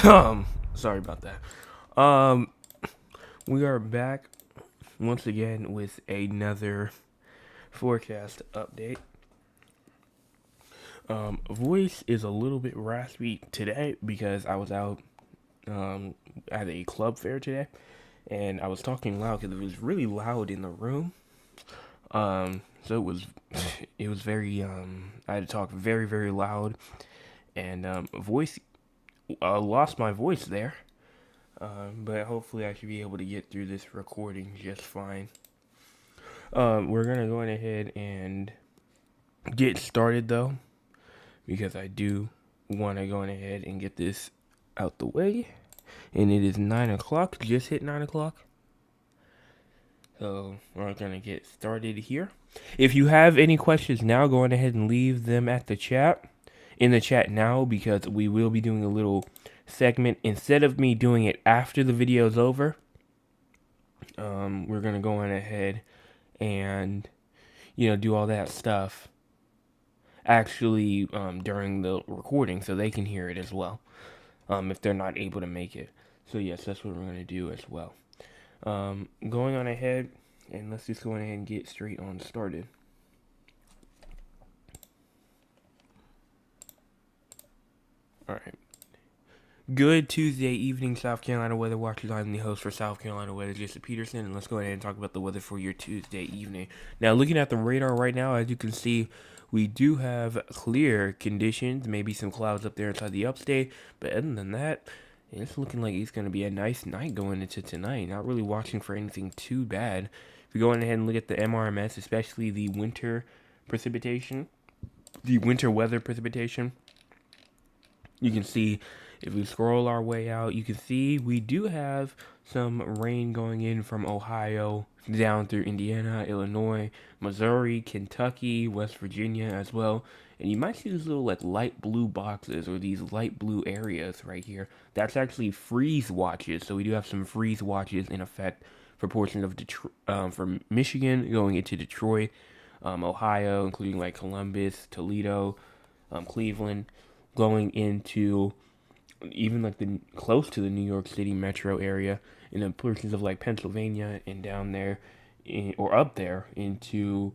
Sorry about that. We are back once again with another forecast update. Voice is a little bit raspy today because I was out at a club fair today, and I was talking loud because it was really loud in the room. So it was very I had to talk very very loud, and voice lost my voice there. But hopefully I should be able to get through this recording just fine. We're gonna go ahead and get started though, because I do want to go ahead and get this out the way. And it is 9 o'clock, just hit 9 o'clock. So we're gonna get started here. If you have any questions now, go on ahead and leave them at the chat. In the chat now, because we will be doing a little segment. Instead of me doing it after the video is over, we're gonna go on ahead and do all that stuff actually during the recording, so they can hear it as well, if they're not able to make it. So yes, that's what we're gonna do as well. Going on ahead, and let's just go ahead and get straight on started. All right. Good Tuesday evening, South Carolina Weather Watchers. I'm the host for South Carolina Weather, Jason Peterson, and let's go ahead and talk about the weather for your Tuesday evening. Now, looking at the radar right now, as you can see, we do have clear conditions, maybe some clouds up there inside the upstate, but other than that, it's looking like it's going to be a nice night going into tonight. Not really watching for anything too bad. If you go ahead and look at the MRMS, especially the winter precipitation, the winter weather precipitation, you can see, if we scroll our way out, you can see we do have some rain going in from Ohio down through Indiana, Illinois, Missouri, Kentucky, West Virginia as well. And you might see these little like light blue boxes or these light blue areas right here. That's actually freeze watches. So we do have some freeze watches in effect for portions of Detroit, from Michigan going into Detroit, Ohio, including like Columbus, Toledo, Cleveland, going into even like the close to the New York City metro area, in the portions of like Pennsylvania and down there, or up there into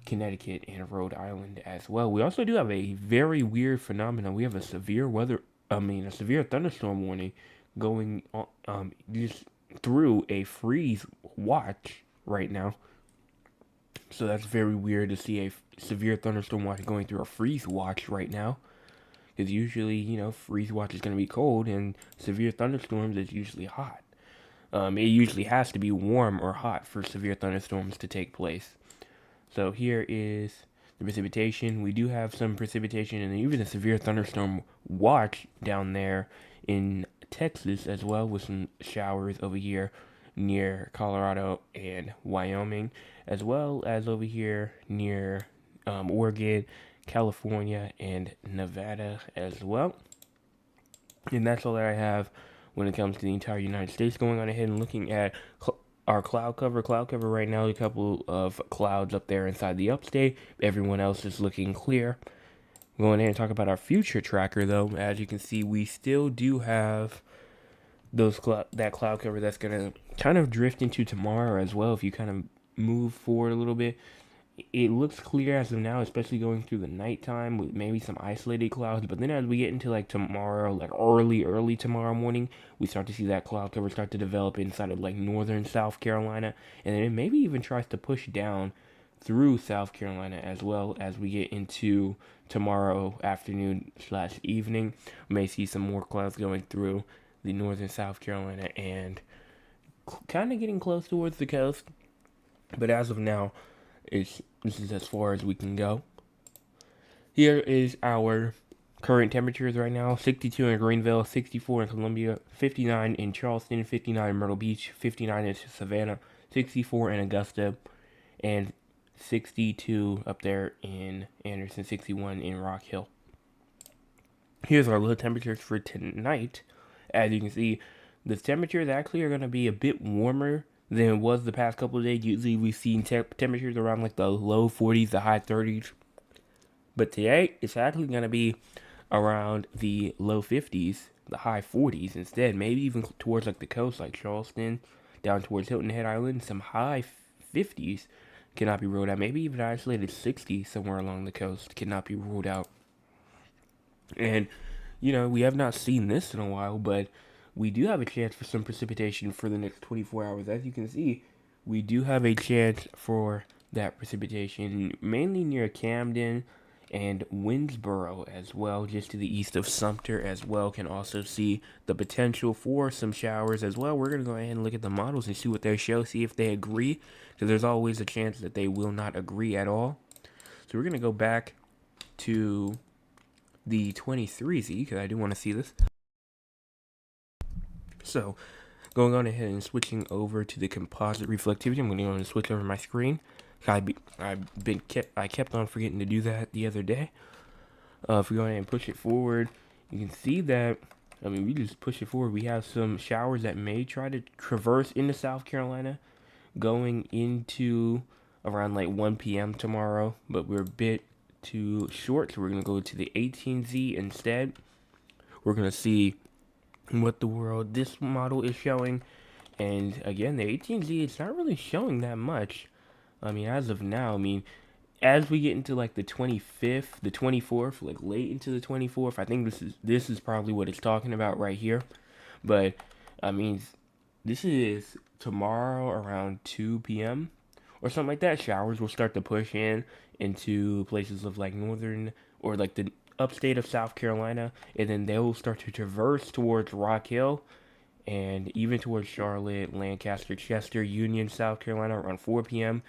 Connecticut and Rhode Island as well. We also do have a very weird phenomenon. We have a a severe thunderstorm warning going on, just through a freeze watch right now. So that's very weird to see a severe thunderstorm watch going through a freeze watch right now. Because usually, freeze watch is going to be cold, and severe thunderstorms is usually hot. It usually has to be warm or hot for severe thunderstorms to take place. So here is the precipitation. We do have some precipitation and even a severe thunderstorm watch down there in Texas as well, with some showers over here near Colorado and Wyoming, as well as over here near Oregon, California, and Nevada as well. And that's all that I have when it comes to the entire United States. Going on ahead and looking at our cloud cover. Cloud cover right now, a couple of clouds up there inside the upstate. Everyone else is looking clear. Going ahead and talk about our future tracker, though. As you can see, we still do have that cloud cover that's going to kind of drift into tomorrow as well. If you kind of move forward a little bit, it looks clear as of now, especially going through the nighttime with maybe some isolated clouds. But then as we get into like tomorrow, like early tomorrow morning, we start to see that cloud cover start to develop inside of like northern South Carolina. And then it maybe even tries to push down through South Carolina as well as we get into tomorrow afternoon/evening. We may see some more clouds going through the northern South Carolina and kind of getting close towards the coast. But as of now, this is as far as we can go. Here is our current temperatures right now. 62 in Greenville, 64 in Columbia, 59 in Charleston, 59 in Myrtle Beach, 59 in Savannah, 64 in Augusta, and 62 up there in Anderson, 61 in Rock Hill. Here's our low temperatures for tonight. As you can see, the temperatures actually are going to be a bit warmer than it was the past couple of days. Usually we've seen temperatures around like the low 40s, the high 30s. But today, it's actually going to be around the low 50s the high 40s instead. Maybe even towards like the coast, like Charleston, down towards Hilton Head Island. Some high 50s cannot be ruled out. Maybe even isolated 60s somewhere along the coast cannot be ruled out. And we have not seen this in a while, but we do have a chance for some precipitation for the next 24 hours. As you can see, we do have a chance for that precipitation, mainly near Camden and Winnsboro as well, just to the east of Sumter as well. Can also see the potential for some showers as well. We're going to go ahead and look at the models and see what they show, see if they agree, because there's always a chance that they will not agree at all. So we're going to go back to the 23Z, because I do want to see this. So, going on ahead and switching over to the composite reflectivity, I'm going to go and switch over my screen. I kept on forgetting to do that the other day. If we go ahead and push it forward, you can see that, we just push it forward. We have some showers that may try to traverse into South Carolina going into around like 1 p.m. tomorrow, but we're a bit too short, so we're going to go to the 18Z instead. We're going to see what this model is showing, and again, the 18Z, it's not really showing that much. As of now, as we get into like the 25th, the 24th, like late into the 24th, I think this is probably what it's talking about right here. But this is tomorrow around 2 p.m. or something like that. Showers will start to push into places of like northern or like the upstate of South Carolina, and then they will start to traverse towards Rock Hill and even towards Charlotte, Lancaster, Chester, Union, South Carolina around 4 p.m.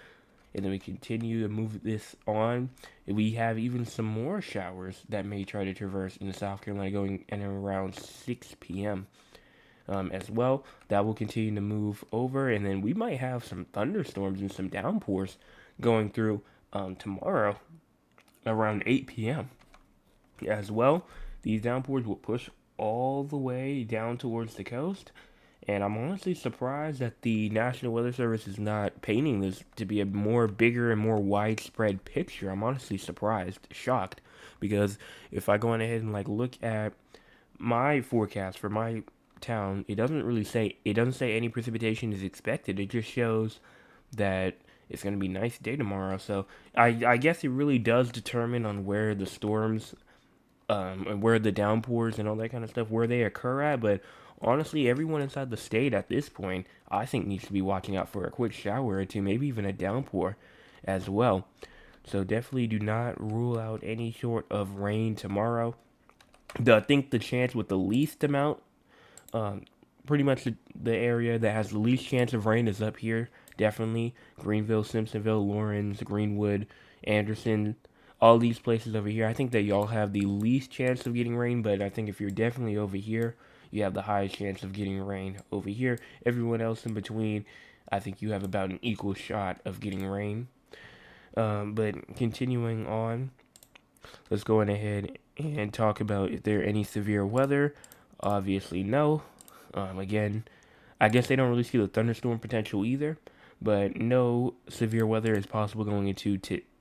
And then we continue to move this on. And we have even some more showers that may try to traverse into South Carolina going in around 6 p.m. As well. That will continue to move over, and then we might have some thunderstorms and some downpours going through tomorrow around 8 p.m. as well. These downpours will push all the way down towards the coast, and I'm honestly surprised that the National Weather Service is not painting this to be a more bigger and more widespread picture. I'm honestly surprised, shocked, because if I go on ahead and like look at my forecast for my town, it doesn't say any precipitation is expected. It just shows that it's going to be a nice day tomorrow. So I guess it really does determine on where the storms and where the downpours and all that kind of stuff, where they occur at. But honestly, everyone inside the state at this point, I think, needs to be watching out for a quick shower or two, maybe even a downpour as well. So definitely do not rule out any sort of rain tomorrow. I think the chance with the least amount, pretty much the area that has the least chance of rain is up here. Definitely Greenville, Simpsonville, Lawrence, Greenwood, Anderson, all these places over here. I think that y'all have the least chance of getting rain, but I think if you're definitely over here, you have the highest chance of getting rain over here. Everyone else in between, I think you have about an equal shot of getting rain. But continuing on, let's go on ahead and talk about if there any severe weather. Obviously, no. Again, I guess they don't really see the thunderstorm potential either, but no severe weather is possible going into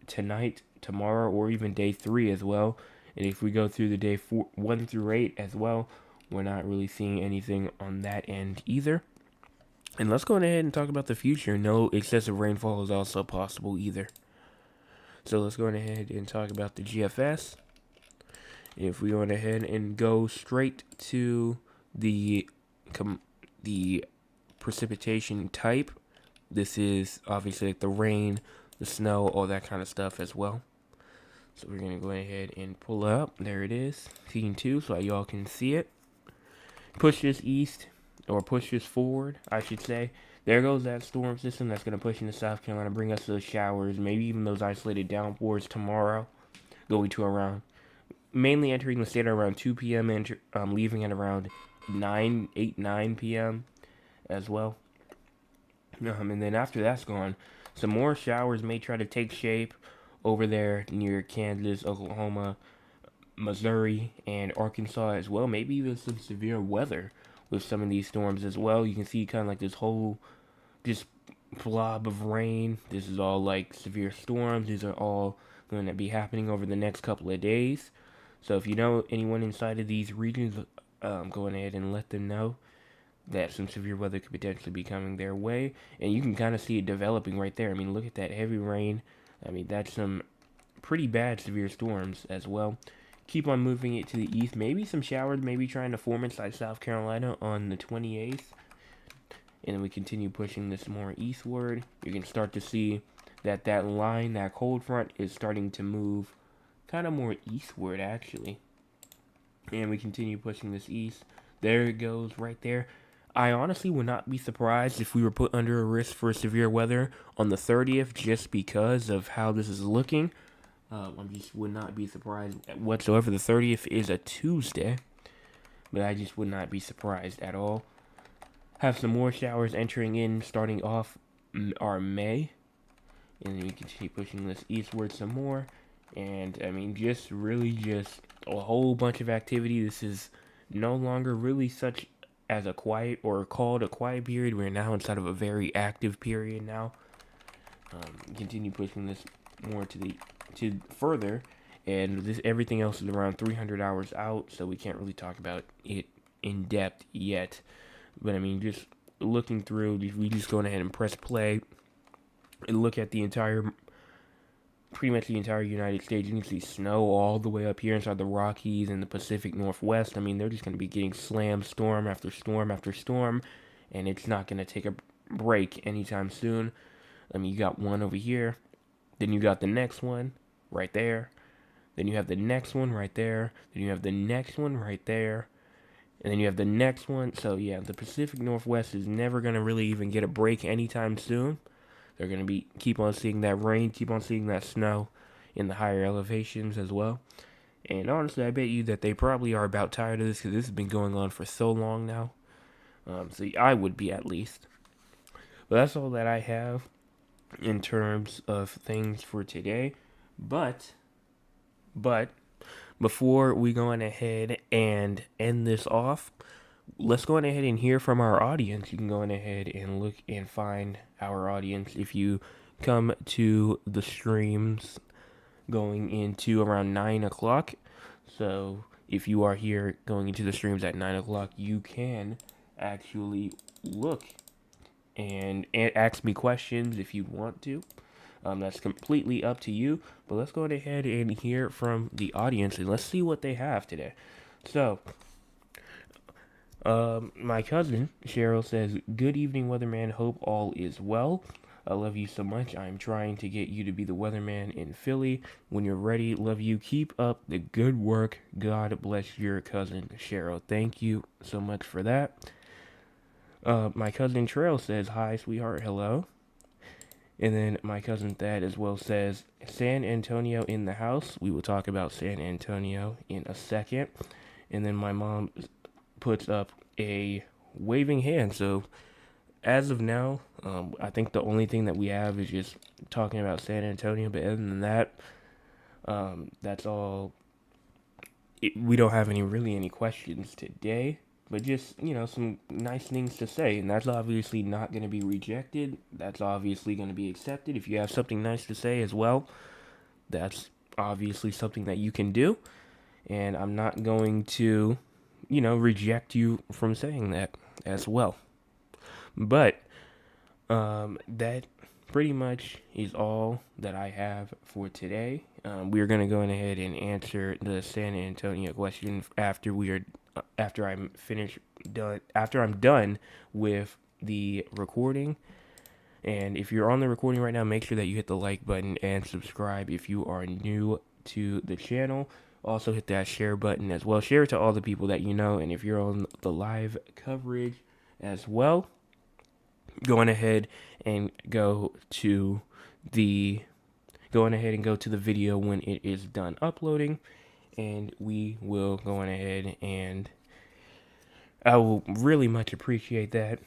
tonight, tomorrow, or even day 3 as well. And if we go through the day 1 through 8 as well, we're not really seeing anything on that end either. And let's go ahead and talk about the future. No excessive rainfall is also possible either. So let's go ahead and talk about the GFS. If we go ahead and go straight to the precipitation type, this is obviously like the rain, the snow, all that kind of stuff as well. So we're going to go ahead and pull up. There it is, scene 2, so y'all can see it. Push this east, or push this forward, I should say. There goes that storm system that's going to push into South Carolina, bring us those showers, maybe even those isolated downpours tomorrow, going to around, mainly entering the state around 2 p.m. and leaving at around 9 p.m. as well. And then after that's gone, some more showers may try to take shape over there near Kansas, Oklahoma, Missouri, and Arkansas as well. Maybe even some severe weather with some of these storms as well. You can see kind of like this whole just blob of rain. This is all like severe storms. These are all going to be happening over the next couple of days. So if you know anyone inside of these regions going ahead and let them know that some severe weather could potentially be coming their way. And you can kind of see it developing right there. I mean, look at that heavy rain. I mean, that's some pretty bad severe storms as well. Keep on moving it to the east. Maybe some showers, maybe trying to form inside South Carolina on the 28th. And then we continue pushing this more eastward. You can start to see that that line, that cold front, is starting to move kind of more eastward, actually. And we continue pushing this east. There it goes right there. I honestly would not be surprised if we were put under a risk for severe weather on the 30th just because of how this is looking. I just would not be surprised whatsoever. The 30th is a Tuesday, but I just would not be surprised at all. Have some more showers entering in, starting off our May, and then we continue pushing this eastward some more. And I mean, just really just a whole bunch of activity. This is no longer really such as a quiet or called a quiet period. We're now inside of a very active period now. Continue pushing this more to further, and this everything else is around 300 hours out, so we can't really talk about it in depth yet. But I mean, just looking through, we just go ahead and press play and look at the entire, pretty much the entire United States. You can see snow all the way up here inside the Rockies and the Pacific Northwest. I mean, they're just going to be getting slammed storm after storm after storm, and it's not going to take a break anytime soon. I mean, you got one over here, then you got the next one right there, then you have the next one right there, then you have the next one right there, and then you have the next one. So yeah, the Pacific Northwest is never going to really even get a break anytime soon. They're going to keep on seeing that rain, keep on seeing that snow in the higher elevations as well. And honestly, I bet you that they probably are about tired of this because this has been going on for so long now. So I would be, at least. But that's all that I have in terms of things for today. But before we go on ahead and end this off, let's go on ahead and hear from our audience. You can go on ahead and look and find our audience if you come to the streams going into around 9 o'clock. So if you are here going into the streams at 9 o'clock, you can actually look and ask me questions if you want to. That's completely up to you. But let's go ahead and hear from the audience and let's see what they have today. So, my cousin Cheryl says, "Good evening, weatherman. Hope all is well. I love you so much. I'm trying to get you to be the weatherman in Philly. When you're ready, love you. Keep up the good work. God bless your cousin Cheryl." Thank you so much for that. My cousin Trail says, "Hi, sweetheart. Hello." And then my cousin Thad as well says, "San Antonio in the house." We will talk about San Antonio in a second. And then my mom puts up a waving hand. So as of now, I think the only thing that we have is just talking about San Antonio. But other than that, that's all. We don't have any questions today. But just, some nice things to say. And that's obviously not going to be rejected. That's obviously going to be accepted. If you have something nice to say as well, that's obviously something that you can do. And I'm not going to, reject you from saying that as well. But that pretty much is all that I have for today. We're going to go ahead and answer the San Antonio question after I'm done with the recording. And if you're on the recording right now, make sure that you hit the like button and subscribe if you are new to the channel. Also hit that share button as well. Share it to all the people that you know. And if you're on the live coverage as well, go ahead and go to the video when it is done uploading. And we will go on ahead, and I will really much appreciate that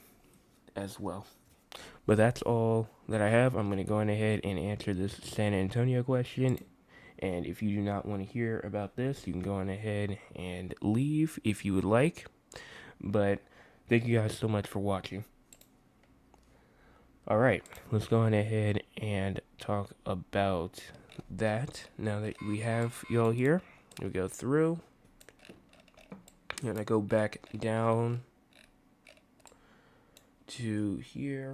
as well. But that's all that I have. I'm going to go on ahead and answer this San Antonio question. And if you do not want to hear about this, you can go on ahead and leave if you would like. But thank you guys so much for watching. Alright, let's go on ahead and talk about that now that we have y'all here. We go through Gonna go back down to here,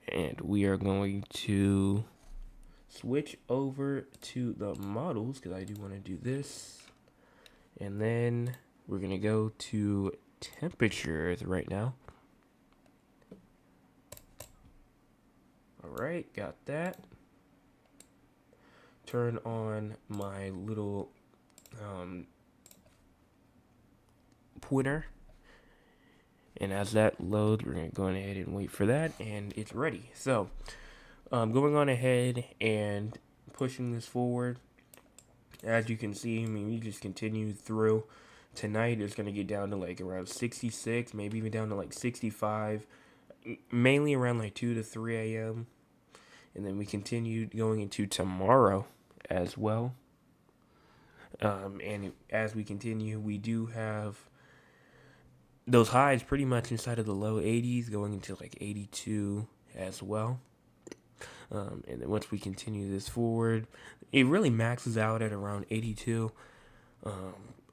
and we are going to switch over to the models because I do want to do this, and then we're gonna go to temperatures right now. Alright, got that. Turn on my little pointer, and as that loads, we're going to go ahead and wait for that, and it's ready. So going on ahead and pushing this forward. As you can see, I mean, we just continue through. Tonight it's going to get down to like around 66, maybe even down to like 65, mainly around like 2 to 3 a.m. And then we continue going into tomorrow as well. And as we continue, we do have those highs pretty much inside of the low 80s, going into like 82 as well. And then once we continue this forward, it really maxes out at around 82.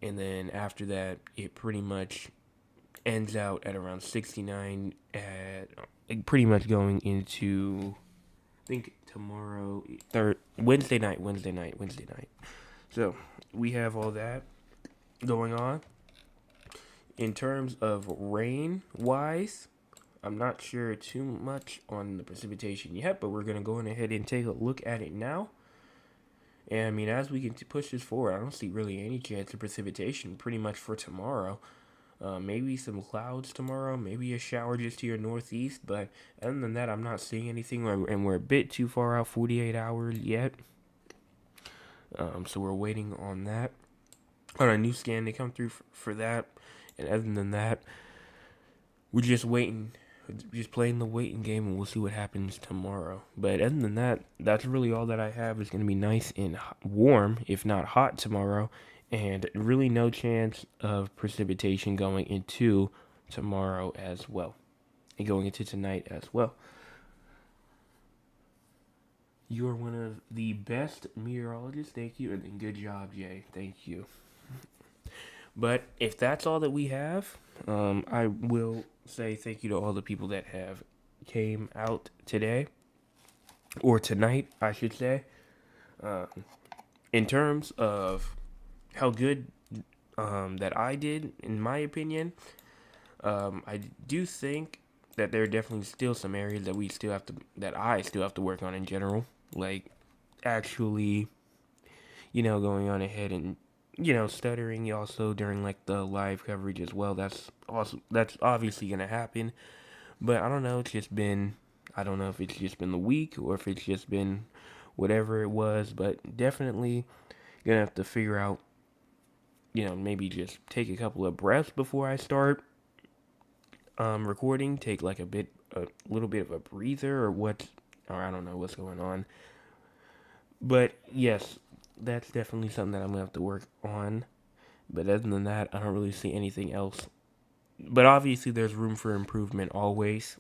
And then after that, it pretty much ends out at around 69, at pretty much going into, I think tomorrow, Wednesday night. So we have all that going on. In terms of rain wise, I'm not sure too much on the precipitation yet, but we're going to go ahead and take a look at it now. And I mean, as we can push this forward, I don't see really any chance of precipitation pretty much for tomorrow. Maybe some clouds tomorrow, maybe a shower just to your northeast, but other than that, I'm not seeing anything, and we're a bit too far out, 48 hours yet. So we're waiting on that, on a new scan to come through for that. And other than that, we're just waiting, just playing the waiting game, and we'll see what happens tomorrow. But other than that, that's really all that I have. It's going to be nice and warm, if not hot, tomorrow. And really no chance of precipitation going into tomorrow as well. And going into tonight as well. You are one of the best meteorologists. Thank you. And good job, Jay. Thank you. But if that's all that we have, I will say thank you to all the people that have came out today. Or tonight, I should say. In terms of how good that I did, in my opinion, I do think that there are definitely still some areas that I still have to work on in general. Like, actually, going on ahead and, stuttering also during, like, the live coverage as well. That's obviously going to happen. But I don't know, I don't know if it's just been the week or if it's just been whatever it was. But definitely going to have to figure out, maybe just take a couple of breaths before I start recording. Take like a little bit of a breather or I don't know what's going on. But yes, that's definitely something that I'm gonna have to work on. But other than that, I don't really see anything else. But obviously, there's room for improvement always,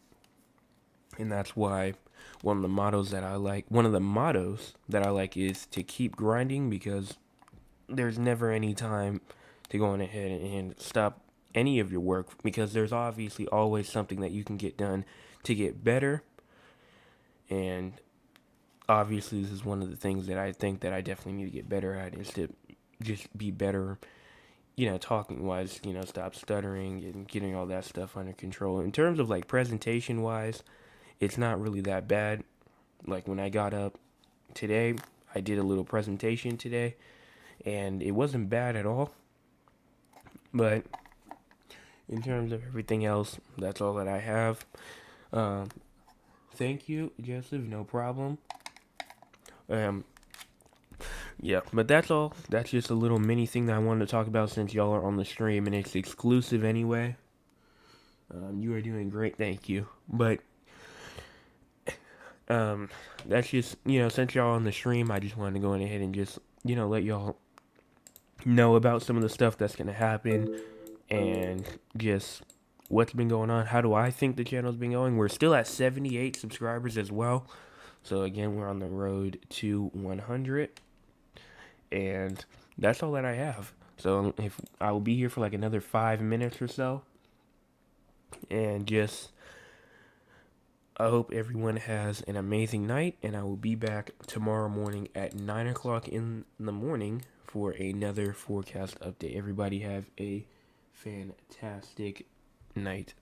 and that's why one of the mottos that I like is to keep grinding, because there's never any time to go on ahead and stop any of your work, because there's obviously always something that you can get done to get better. And obviously this is one of the things that I think that I definitely need to get better at, is to just be better, talking wise, stop stuttering and getting all that stuff under control. In terms of like presentation wise, it's not really that bad. Like when I got up today, I did a little presentation today, and it wasn't bad at all. But in terms of everything else, that's all that I have. Thank you, Joseph. No problem. Yeah, but that's all. That's just a little mini thing that I wanted to talk about, since y'all are on the stream and it's exclusive anyway. You are doing great. Thank you. But that's just, since y'all on the stream, I just wanted to go in ahead and just, let y'all know about some of the stuff that's going to happen, and just what's been going on. How do I think the channel's been going? We're still at 78 subscribers as well. So again, we're on the road to 100. And that's all that I have. So if I will be here for like another 5 minutes or so, and just I hope everyone has an amazing night, and I will be back tomorrow morning at 9 o'clock in the morning for another forecast update. Everybody have a fantastic night.